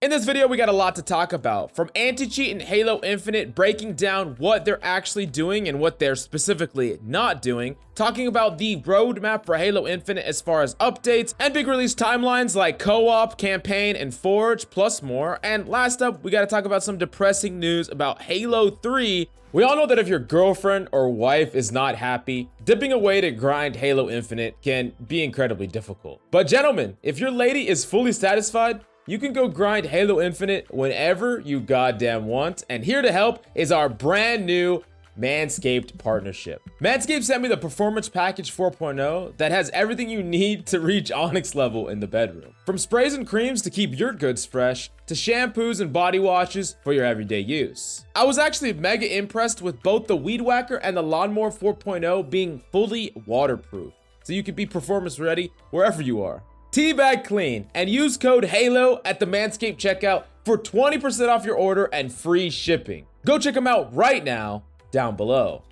In this video, we got a lot to talk about, from AntiCheat and Halo Infinite breaking down what they're actually doing and what they're specifically not doing, talking about the roadmap for Halo Infinite as far as updates and big release timelines like Co-op, Campaign, and Forge, plus more. And last up, we got to talk about some depressing news about Halo 3. We all know that if your girlfriend or wife is not happy, dipping away to grind Halo Infinite can be incredibly difficult. But gentlemen, if your lady is fully satisfied, you can go grind Halo Infinite whenever you goddamn want. And here to help is our brand new Manscaped partnership. Manscaped sent me the Performance Package 4.0 that has everything you need to reach Onyx level in the bedroom. From sprays and creams to keep your goods fresh, to shampoos and body washes for your everyday use. I was actually mega impressed with both the Weed Whacker and the Lawnmower 4.0 being fully waterproof, so you can be performance ready wherever you are. Teabag clean and use code HALO at the Manscaped checkout for 20% off your order and free shipping. Go check them out right now down below.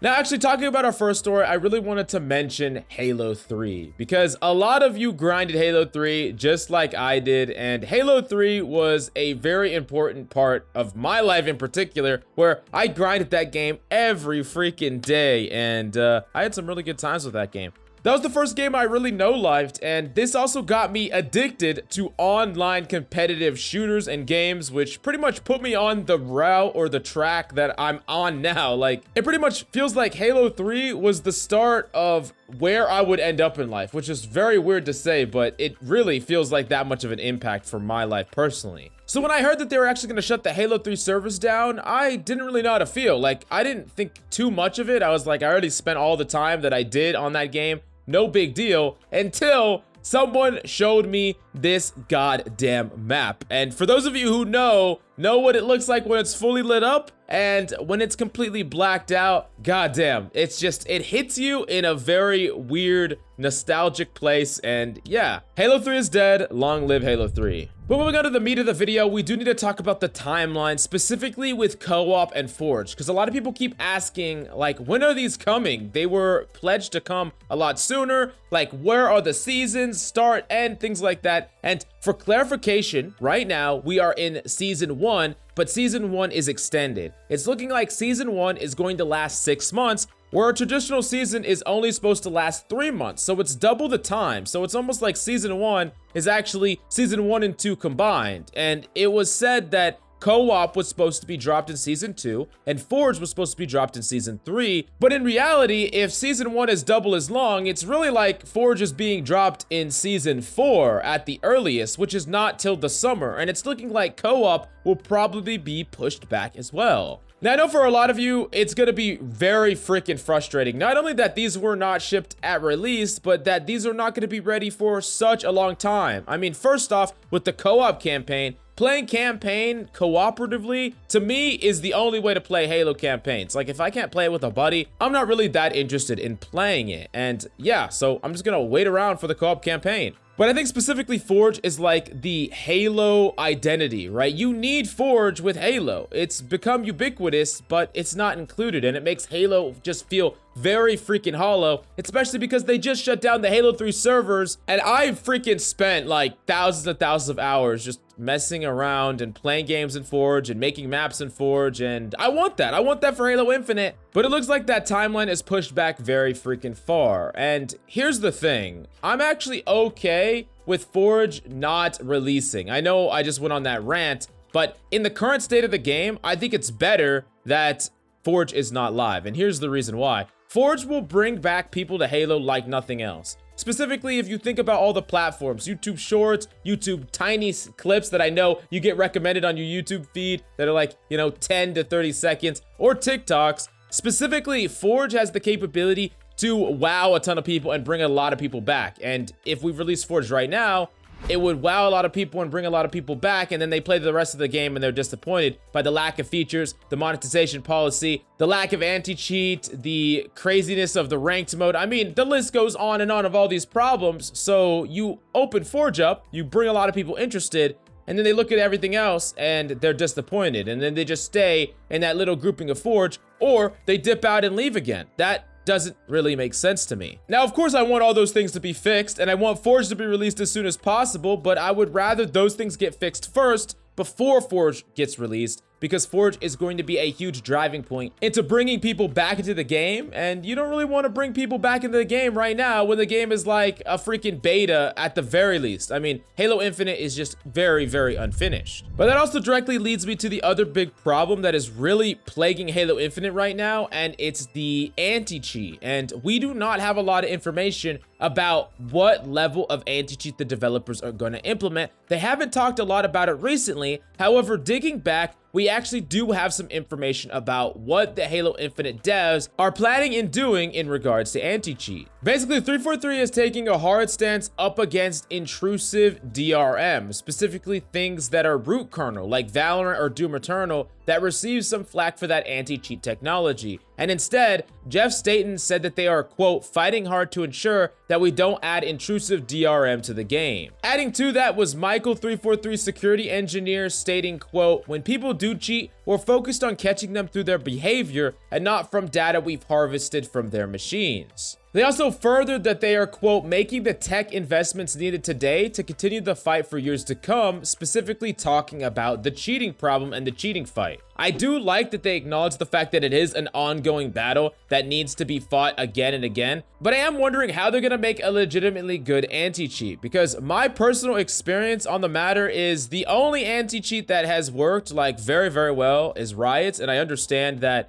Now, actually talking about our first story, I really wanted to mention Halo 3 because a lot of you grinded Halo 3 just like I did, and Halo 3 was a very important part of my life in particular, where I grinded that game every freaking day, and I had some really good times with that game. That was the first game I really no-lifed, and this also got me addicted to online competitive shooters and games, which pretty much put me on the route or the track that I'm on now. Like, it pretty much feels like Halo 3 was the start of where I would end up in life, which is very weird to say, but it really feels like that much of an impact for my life personally. So when I heard that they were actually going to shut the Halo 3 servers down, I didn't really know how to feel. Like, I didn't think too much of it. I was like, I already spent all the time that I did on that game. No big deal, until someone showed me this goddamn map. And for those of you who know what it looks like when it's fully lit up and when it's completely blacked out, goddamn, it's just, it hits you in a very weird, nostalgic place. And yeah, Halo 3 is dead. Long live Halo 3. But when we go to the meat of the video, we do need to talk about the timeline, specifically with Co-op and Forge, because a lot of people keep asking, like, when are these coming? They were pledged to come a lot sooner. Like, where are the seasons, start, end, things like that. And for clarification, right now, we are in Season 1, but Season 1 is extended. It's looking like Season 1 is going to last 6 months, where a traditional season is only supposed to last 3 months, so it's double the time. So it's almost like Season 1 is actually Season 1 and 2 combined. And it was said that Co-op was supposed to be dropped in Season 2, and Forge was supposed to be dropped in Season 3. But in reality, if Season 1 is double as long, it's really like Forge is being dropped in Season 4 at the earliest, which is not till the summer. And it's looking like Co-op will probably be pushed back as well. Now, I know for a lot of you, it's going to be very freaking frustrating. Not only that these were not shipped at release, but that these are not going to be ready for such a long time. I mean, first off, with the co-op campaign, playing campaign cooperatively, to me, is the only way to play Halo campaigns. Like, if I can't play it with a buddy, I'm not really that interested in playing it. And yeah, so I'm just going to wait around for the co-op campaign. But I think specifically Forge is like the Halo identity, right? You need Forge with Halo. It's become ubiquitous, but it's not included, and it makes Halo just feel very freaking hollow, especially because they just shut down the Halo 3 servers, and I've freaking spent like thousands and thousands of hours just messing around and playing games in Forge and making maps in Forge, and I want that. I want that for Halo Infinite. But it looks like that timeline is pushed back very freaking far. And here's the thing. I'm actually okay with Forge not releasing. I know I just went on that rant, but in the current state of the game, I think it's better that Forge is not live. And here's the reason why. Forge will bring back people to Halo like nothing else. Specifically, if you think about all the platforms, YouTube Shorts, YouTube tiny clips that I know you get recommended on your YouTube feed that are like, 10 to 30 seconds, or TikToks, specifically, Forge has the capability to wow a ton of people and bring a lot of people back. And if we release Forge right now, it would wow a lot of people and bring a lot of people back, and then they play the rest of the game and they're disappointed by the lack of features, the monetization policy, the lack of anti-cheat, the craziness of the ranked mode. I mean, the list goes on and on of all these problems. So you open Forge up, you bring a lot of people interested, and then they look at everything else and they're disappointed, and then they just stay in that little grouping of Forge, or they dip out and leave again. That doesn't really make sense to me. Now, of course, I want all those things to be fixed, and I want Forge to be released as soon as possible, but I would rather those things get fixed first before Forge gets released, because Forge is going to be a huge driving point into bringing people back into the game, and you don't really want to bring people back into the game right now when the game is like a freaking beta at the very least. I mean, Halo Infinite is just very, very unfinished. But that also directly leads me to the other big problem that is really plaguing Halo Infinite right now, and it's the anti-cheat. And we do not have a lot of information about what level of anti-cheat the developers are going to implement. They haven't talked a lot about it recently. However, digging back, we actually do have some information about what the Halo Infinite devs are planning and doing in regards to anti-cheat. Basically, 343 is taking a hard stance up against intrusive DRM, specifically things that are root kernel, like Valorant or Doom Eternal, that receives some flack for that anti-cheat technology. And instead, Jeff Staten said that they are, quote, fighting hard to ensure that we don't add intrusive DRM to the game. Adding to that was Michael 343 security engineer stating, quote, when people do cheat, we're focused on catching them through their behavior and not from data we've harvested from their machines. They also furthered that they are, quote, making the tech investments needed today to continue the fight for years to come, specifically talking about the cheating problem and the cheating fight. I do like that they acknowledge the fact that it is an ongoing battle that needs to be fought again and again, but I am wondering how they're gonna make a legitimately good anti-cheat, because my personal experience on the matter is the only anti-cheat that has worked like very, very well is Riot's, and I understand that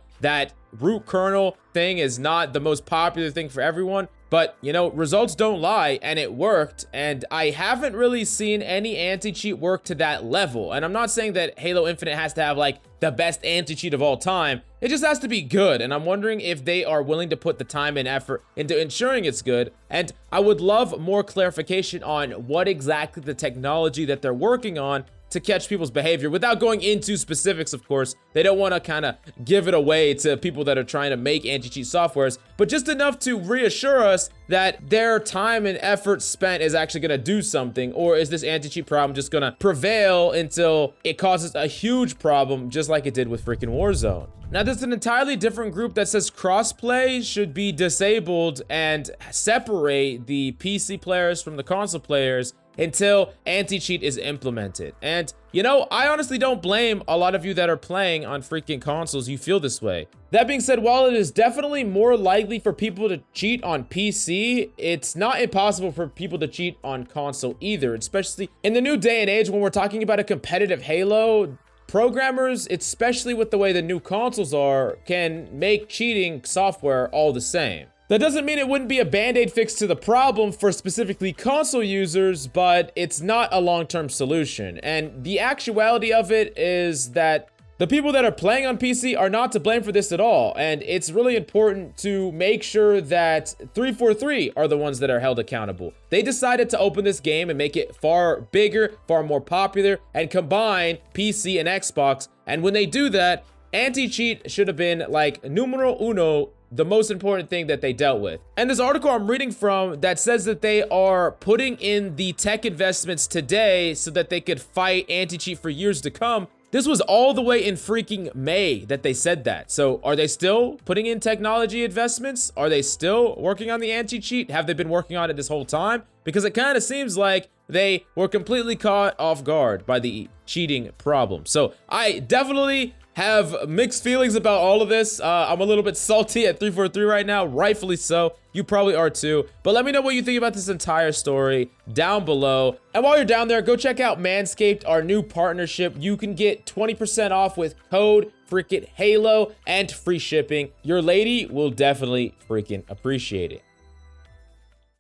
root kernel thing is not the most popular thing for everyone, but you know, results don't lie, and it worked. And I haven't really seen any anti-cheat work to that level. And I'm not saying that Halo Infinite has to have like the best anti-cheat of all time. It just has to be good, and I'm wondering if they are willing to put the time and effort into ensuring it's good. And I would love more clarification on what exactly the technology that they're working on to catch people's behavior without going into specifics. Of course, they don't want to kind of give it away to people that are trying to make anti-cheat softwares, but just enough to reassure us that their time and effort spent is actually going to do something. Or is this anti-cheat problem just going to prevail until it causes a huge problem, just like it did with freaking Warzone? Now, there's an entirely different group that says crossplay should be disabled and separate the PC players from the console players until anti-cheat is implemented. And you know, I honestly don't blame a lot of you that are playing on freaking consoles. You feel this way. That being said, while it is definitely more likely for people to cheat on PC, it's not impossible for people to cheat on console either, especially in the new day and age when we're talking about a competitive Halo. Programmers, especially with the way the new consoles are, can make cheating software all the same. That doesn't mean it wouldn't be a band-aid fix to the problem for specifically console users, but it's not a long-term solution. And the actuality of it is that the people that are playing on PC are not to blame for this at all. And it's really important to make sure that 343 are the ones that are held accountable. They decided to open this game and make it far bigger, far more popular, and combine PC and Xbox. And when they do that, anti-cheat should have been like numero uno, the most important thing that they dealt with. And this article I'm reading from that says that they are putting in the tech investments today so that they could fight anti-cheat for years to come. This was all the way in freaking May that they said that. So are they still putting in technology investments? Are they still working on the anti-cheat? Have they been working on it this whole time? Because it kind of seems like they were completely caught off guard by the cheating problem. So I definitely have mixed feelings about all of this. I'm a little bit salty at 343 right now, rightfully so. You probably are too. But let me know what you think about this entire story down below. And while you're down there, go check out Manscaped, our new partnership. You can get 20% off with code freaking Halo and free shipping. Your lady will definitely freaking appreciate it.